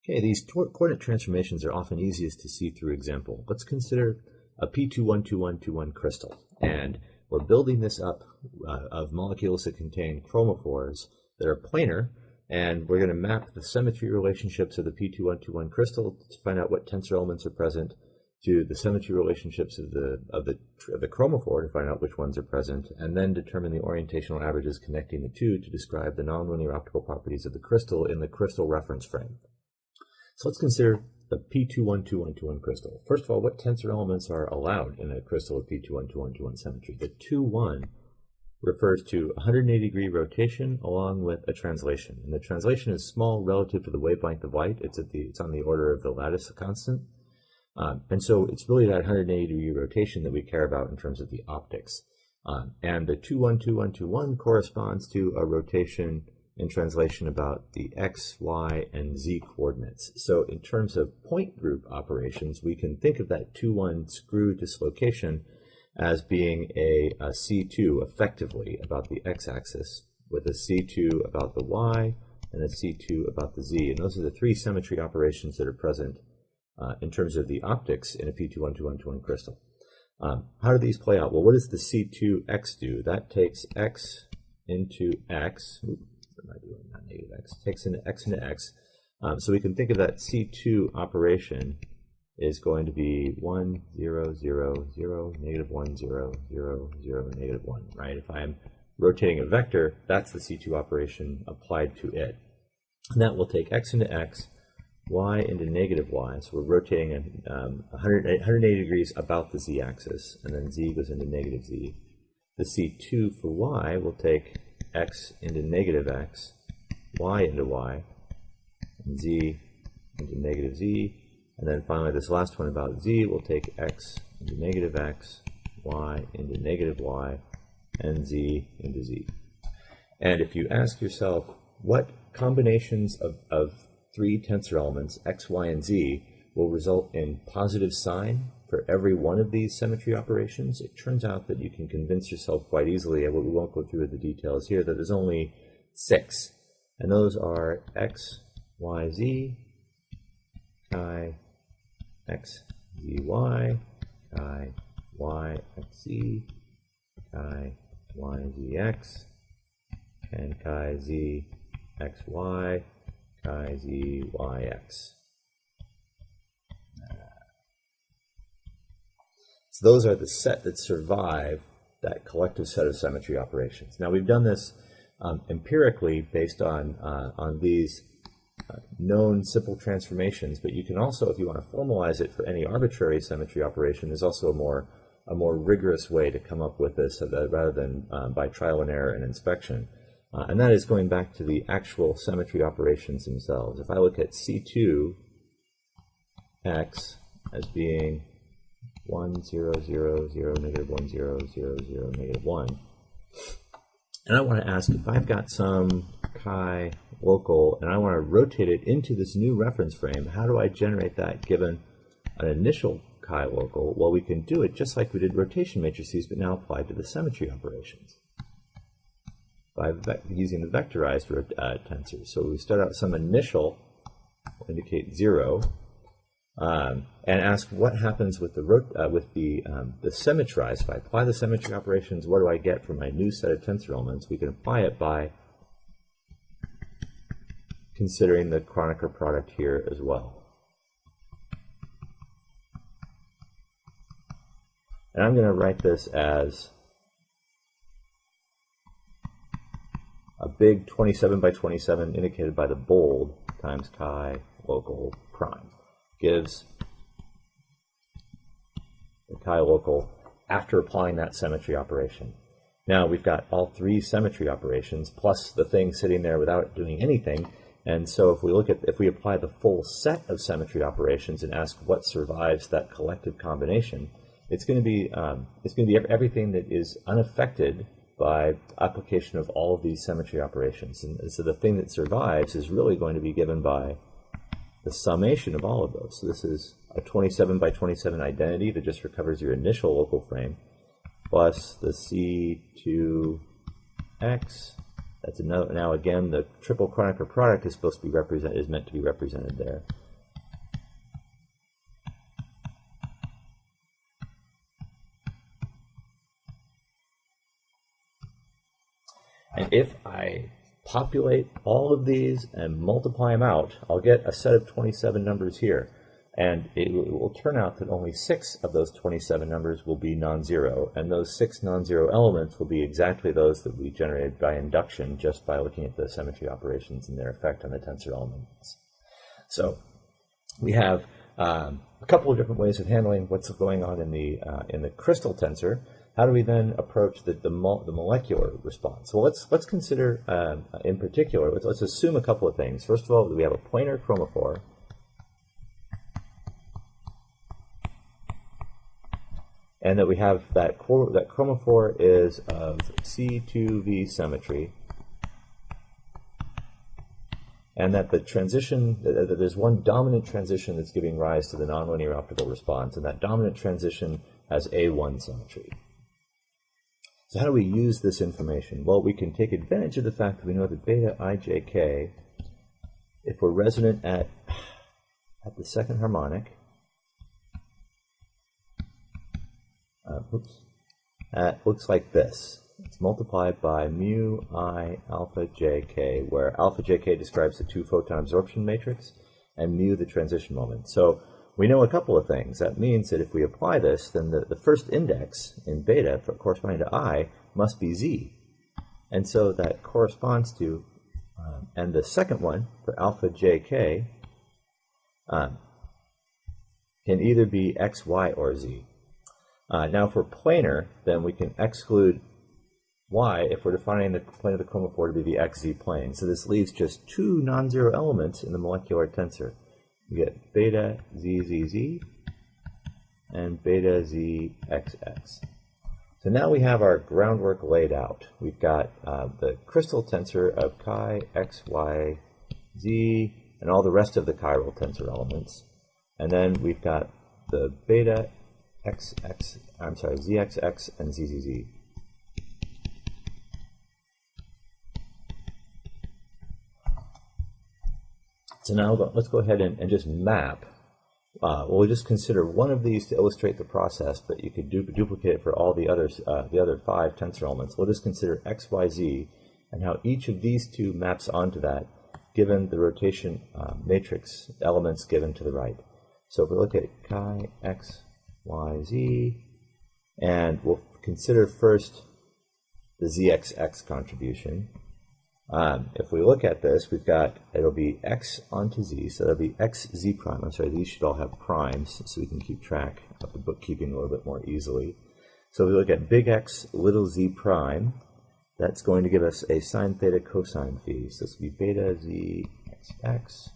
Okay, these coordinate transformations are often easiest to see through example. Let's consider a P2121221 crystal, and we're building this up of molecules that contain chromophores that are planar, and we're going to map the symmetry relationships of the P21221 crystal to find out what tensor elements are present to the symmetry relationships of the chromophore to find out which ones are present, and then determine the orientational averages connecting the two to describe the nonlinear optical properties of the crystal in the crystal reference frame. So let's consider the P2121221 crystal. First of all, what tensor elements are allowed in a crystal of P2121221 symmetry? The 2,1 refers to 180-degree rotation along with a translation. And the translation is small relative to the wavelength of light. It's on the order of the lattice constant. And so it's really that 180-degree rotation that we care about in terms of the optics. And the 2,1,2,1,2,1 corresponds to a rotation in translation about the x, y, and z coordinates. So in terms of point group operations, we can think of that 2,1 screw dislocation as being a C2 effectively about the x-axis, with a C2 about the y, and a C2 about the z. And those are the three symmetry operations that are present in terms of the optics in a P2121221 crystal. How do these play out? Well, what does the C2x do? That takes x into x. What am I doing? Not negative x. Takes into x into x. So we can think of that C2 operation is going to be 1, 0, 0, 0, negative 1, 0, 0, 0, negative 1, right? If I'm rotating a vector, that's the C2 operation applied to it. And that will take x into x, y into negative y. So we're rotating 180 degrees about the z-axis, and then z goes into negative z. The C2 for y will take x into negative x, y into y, and z into negative z. And then finally, this last one about z will take x into negative x, y into negative y, and z into z. And if you ask yourself, what combinations of three tensor elements, x, y, and z, will result in positive sign for every one of these symmetry operations, it turns out that you can convince yourself quite easily, and we won't go through the details here, that there's only 6. And those are x, y, z, chi, x, z, y, chi, y, x, z, chi, y, z, x, and chi, z, x, y, chi, z, y, x. So those are the set that survive that collective set of symmetry operations. Now we've done this empirically based on these known simple transformations, but you can also, if you want to formalize it for any arbitrary symmetry operation, there's also a more rigorous way to come up with this rather than by trial and error and inspection. And that is going back to the actual symmetry operations themselves. If I look at C2x as being 1, 0, 0, 0, negative 1, 0, 0, 0, negative 1, and I want to ask, if I've got some chi local and I want to rotate it into this new reference frame, how do I generate that given an initial chi local? Well, we can do it just like we did rotation matrices, but now applied to the symmetry operations by using the vectorized tensors. So we start out some initial, will indicate 0, and ask what happens with the symmetrized. If I apply the symmetry operations, what do I get for my new set of tensor elements? We can apply it by considering the Kronecker product here as well. And I'm going to write this as a big 27 by 27 indicated by the bold times chi local prime gives the chi local after applying that symmetry operation. Now we've got all three symmetry operations plus the thing sitting there without doing anything. And so if we apply the full set of symmetry operations and ask what survives that collective combination, it's going to be everything that is unaffected by application of all of these symmetry operations. And so the thing that survives is really going to be given by the summation of all of those. So this is a 27 by 27 identity that just recovers your initial local frame plus the C2x That's another. Now again, the triple Kronecker product is supposed to be represented, is meant to be represented there. And if I populate all of these and multiply them out, I'll get a set of 27 numbers here. And it will turn out that only 6 of those 27 numbers will be non-zero, and those 6 non-zero elements will be exactly those that we generated by induction just by looking at the symmetry operations and their effect on the tensor elements. So we have a couple of different ways of handling what's going on in the crystal tensor. How do we then approach the molecular response? Well, let's consider in particular. Let's assume a couple of things. First of all, we have a planar chromophore. And that we have that chromophore is of C2V symmetry, and that the transition, that there's one dominant transition that's giving rise to the nonlinear optical response, and that dominant transition has A1 symmetry. So how do we use this information? Well, we can take advantage of the fact that we know that beta ijk, if we're resonant at the second harmonic, looks like this. It's multiplied by mu I alpha jk, where alpha jk describes the 2-photon absorption matrix and mu the transition moment. So we know a couple of things. That means that if we apply this, then the first index in beta corresponding to I must be z. And so that corresponds to, and the second one for alpha jk can either be x, y, or z. Now for planar, then we can exclude y if we're defining the plane of the chromophore to be the xz plane. So this leaves just 2 non-zero elements in the molecular tensor. We get beta zzz and beta zxx. So now we have our groundwork laid out. We've got the crystal tensor of chi, x, y, z, and all the rest of the chiral tensor elements. And then we've got the beta zxx and zzz. So now let's go ahead and just map. We'll just consider one of these to illustrate the process, but you could duplicate it for all the others, the other 5 tensor elements. We'll just consider x, y, z, and how each of these 2 maps onto that, given the rotation matrix elements given to the right. So if we look at chi, x, y, z, and we'll consider first the zxx contribution. If we look at this, we've got, it'll be x onto z, so that'll be x z prime. I'm sorry, these should all have primes, so we can keep track of the bookkeeping a little bit more easily. So if we look at big X, little z prime, that's going to give us a sine theta cosine phi. So this will be beta zxx.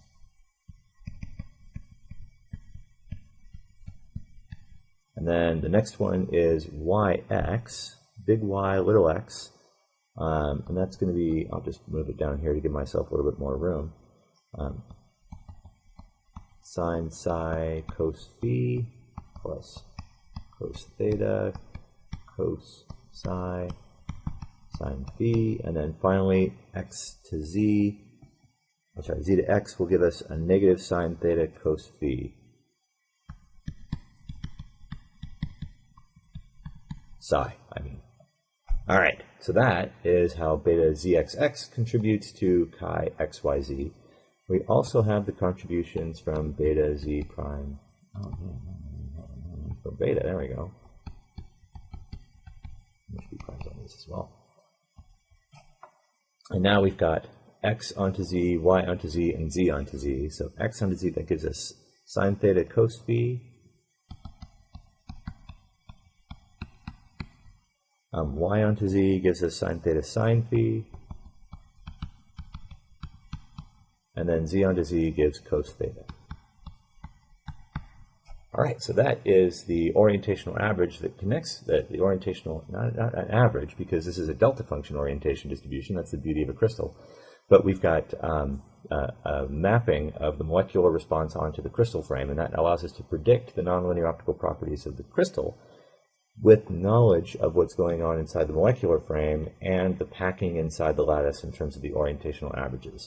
And then the next one is yx, big Y, little x. And that's going to be, I'll just move it down here to give myself a little bit more room. Sine psi cos phi plus cos theta cos psi sine phi. And then finally, x to z, I'm sorry, z to x will give us a negative sine theta cos phi. Psi, I mean. All right, so that is how beta zxx contributes to chi xyz. We also have the contributions from beta z prime. Oh, for beta, there we go. There should be primes on these as well. And now we've got x onto z, y onto z, and z onto z. So x onto z, that gives us sine theta cos phi. Y onto z gives us sine theta sine phi, and then z onto z gives cos theta. All right, so that is the orientational average that connects the orientational, not an average, because this is a delta function orientation distribution. That's the beauty of a crystal. But we've got a mapping of the molecular response onto the crystal frame, and that allows us to predict the nonlinear optical properties of the crystal with knowledge of what's going on inside the molecular frame and the packing inside the lattice in terms of the orientational averages.